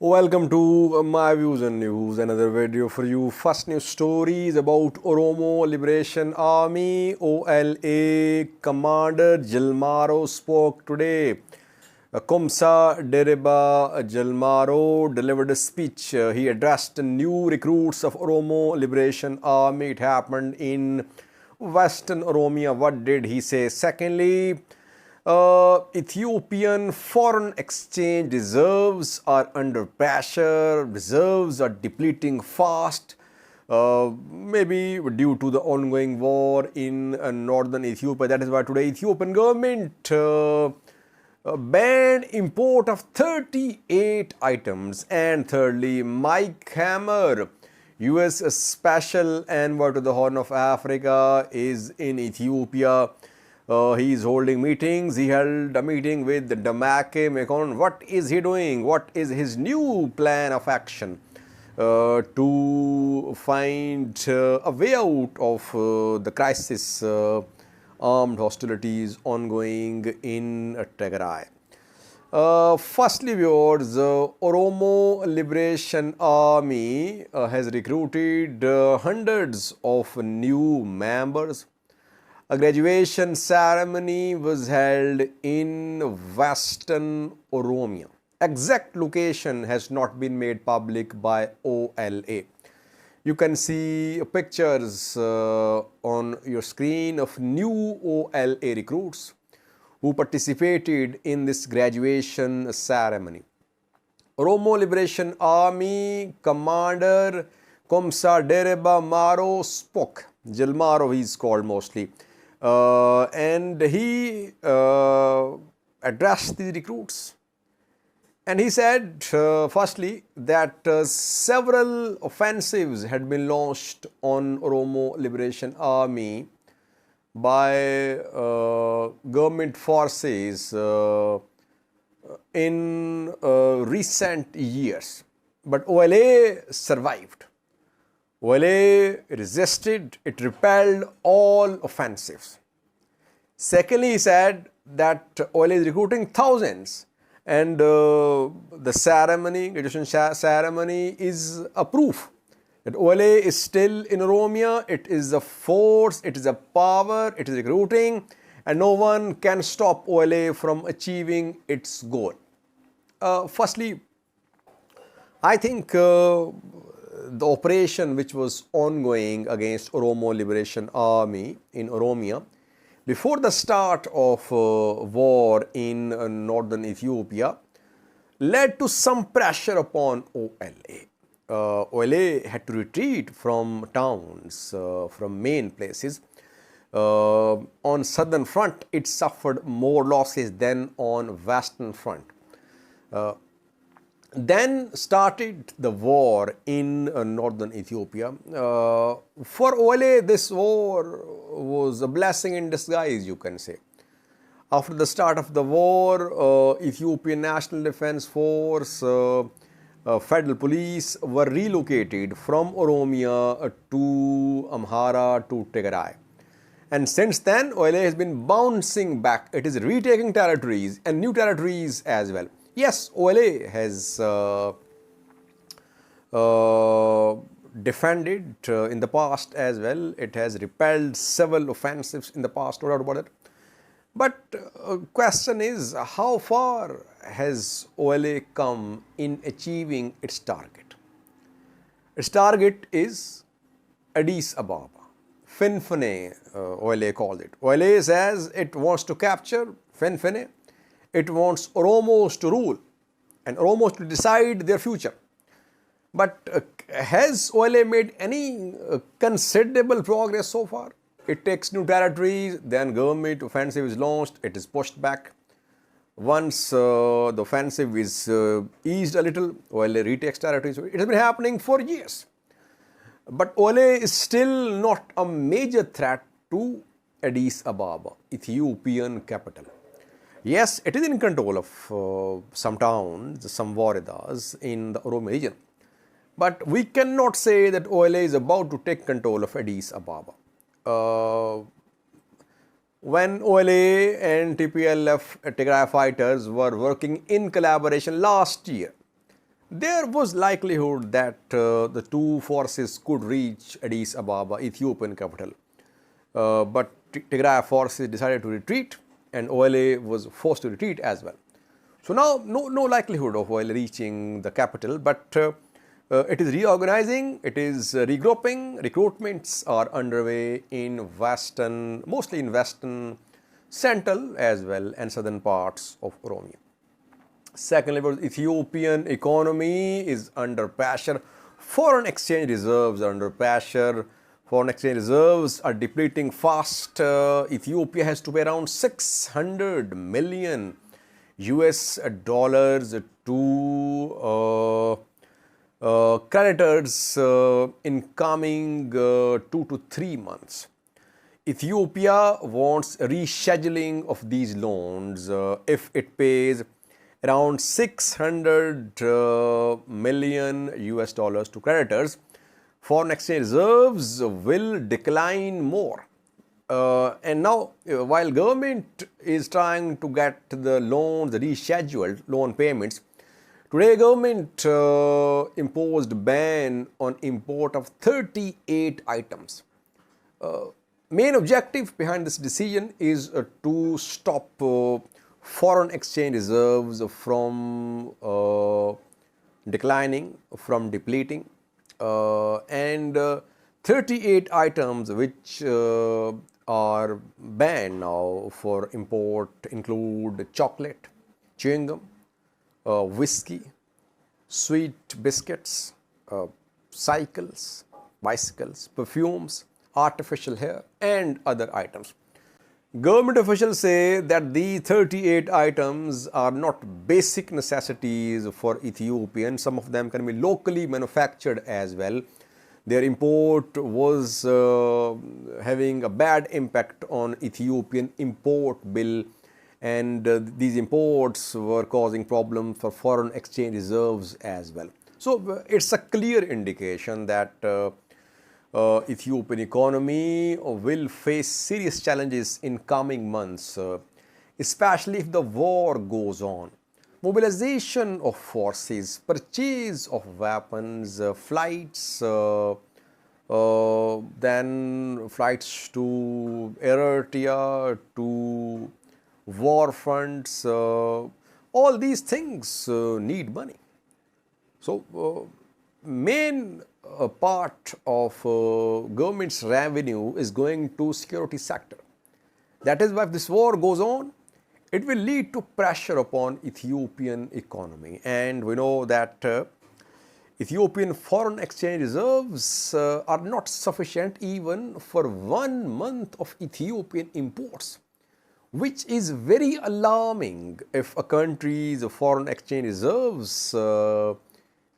Welcome to my views and news, another video for you. First news stories about Oromo Liberation Army OLA Commander Jal Marroo spoke today. Kumsa Dereba Jal Marroo delivered a speech. He addressed new recruits of Oromo Liberation Army. It happened in Western Oromia. What did he say? Secondly, Ethiopian foreign exchange reserves are under pressure. Reserves are depleting fast, maybe due to the ongoing war in northern Ethiopia. That is why today Ethiopian government banned import of 38 items. And thirdly, Mike Hammer, US Special Envoy to the Horn of Africa, is in Ethiopia. He is holding meetings. He held a meeting with Damake Mekon. What is he doing? What is his new plan of action to find a way out of the crisis, armed hostilities ongoing in Tigray? Firstly, viewers, Oromo Liberation Army has recruited hundreds of new members. A graduation ceremony was held in Western Oromia. Exact location has not been made public by OLA. You can see pictures on your screen of new OLA recruits who participated in this graduation ceremony. Oromo Liberation Army Commander Kumsa Dereba Marroo spoke. Jal Marroo he is called mostly. And he addressed the recruits. And he said, firstly, that several offensives had been launched on Oromo Liberation Army by government forces in recent years. But OLA survived. OLA resisted, it repelled all offensives. Secondly, he said that OLA is recruiting thousands, and the ceremony, graduation ceremony, is a proof that OLA is still in Oromia. It is a force, it is a power, it is recruiting, and no one can stop OLA from achieving its goal. Firstly, I think the operation which was ongoing against Oromo Liberation Army in Oromia before the start of war in northern Ethiopia led to some pressure upon OLA. OLA had to retreat from towns, from main places. On southern front, it suffered more losses than on western front. Then started the war in northern Ethiopia. For OLA, this war was a blessing in disguise, you can say. After the start of the war, Ethiopian National Defense Force, federal police were relocated from Oromia to Amhara to Tigray. And since then, OLA has been bouncing back. It is retaking territories and new territories as well. Yes, OLA has defended in the past as well. It has repelled several offensives in the past, no doubt about it. But question is, how far has OLA come in achieving its target? Its target is Addis Ababa. Finfine, OLA called it. OLA says it wants to capture Finfine. It wants Oromos to rule and Oromos to decide their future. But has OLA made any considerable progress so far? It takes new territories, then government offensive is launched, it is pushed back. Once the offensive is eased a little, OLA retakes territories. It has been happening for years. But OLA is still not a major threat to Addis Ababa, Ethiopian capital. Yes, it is in control of some towns, some waridas in the Oromo region. But we cannot say that OLA is about to take control of Addis Ababa. When OLA and TPLF Tigray fighters were working in collaboration last year, There was likelihood that the two forces could reach Addis Ababa, Ethiopian capital. But Tigray forces decided to retreat, and OLA was forced to retreat as well. So now no likelihood of OLA reaching the capital, but it is reorganizing, it is regrouping, recruitments are underway in mostly in western, central as well and southern parts of Oromia. Secondly, Ethiopian economy is under pressure. Foreign exchange reserves are under pressure. Foreign exchange reserves are depleting fast. Ethiopia has to pay around 600 million US dollars to creditors in coming 2 to 3 months. Ethiopia wants rescheduling of these loans if it pays around 600 million US dollars to creditors. Foreign exchange reserves will decline more. And now, while government is trying to get the loans rescheduled, loan payments, today government imposed ban on import of 38 items. Main objective behind this decision is to stop foreign exchange reserves from declining, from depleting, and 38 items which are banned now for import include chocolate, chewing gum, whiskey, sweet biscuits, bicycles, perfumes, artificial hair, and other items. Government officials say that the 38 items are not basic necessities for Ethiopians. Some of them can be locally manufactured as well. Their import was having a bad impact on Ethiopian import bill, and these imports were causing problems for foreign exchange reserves as well. So it's a clear indication that Ethiopian economy will face serious challenges in coming months, especially if the war goes on. Mobilization of forces, purchase of weapons, flights, then flights to Eritrea, to war fronts, all these things need money. So, main part of government's revenue is going to security sector. That is why if this war goes on, it will lead to pressure upon Ethiopian economy. And we know that Ethiopian foreign exchange reserves are not sufficient even for 1 month of Ethiopian imports, which is very alarming. If a country's foreign exchange reserves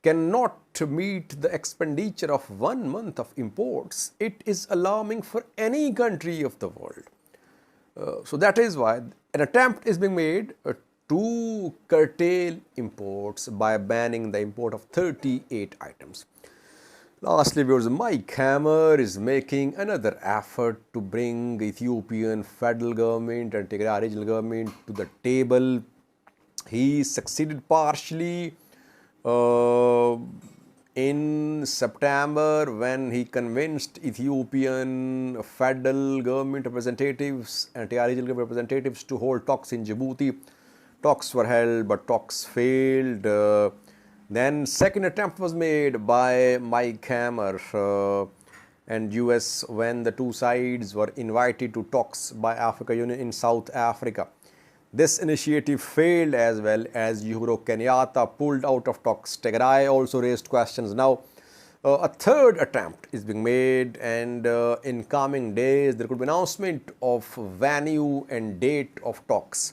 cannot meet the expenditure of 1 month of imports, it is alarming for any country of the world. So that is why an attempt is being made to curtail imports by banning the import of 38 items. Lastly, viewers, Mike Hammer is making another effort to bring Ethiopian federal government and Tigray regional government to the table. He succeeded partially in September when he convinced Ethiopian federal government representatives and Tigray regional government representatives to hold talks in Djibouti. Talks were held, but talks failed. Then second attempt was made by Mike Hammer and US when the two sides were invited to talks by African Union in South Africa. This initiative failed as well as Uhuru Kenyatta pulled out of talks. Tigray also raised questions. Now, a third attempt is being made, and in coming days there could be announcement of venue and date of talks.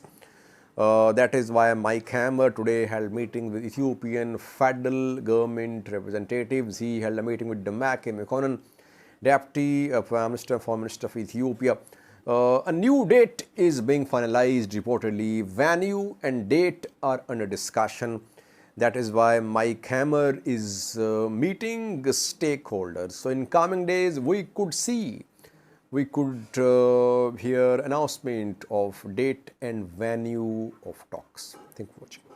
That is why Mike Hammer today held meeting with Ethiopian federal government representatives. He held a meeting with Demeke Mekonnen, Deputy Prime Minister and Foreign Minister of Ethiopia. A new date is being finalized reportedly. Venue and date are under discussion. That is why Mike Hammer is meeting stakeholders. So in coming days, we could hear announcement of date and venue of talks. Thank you for watching.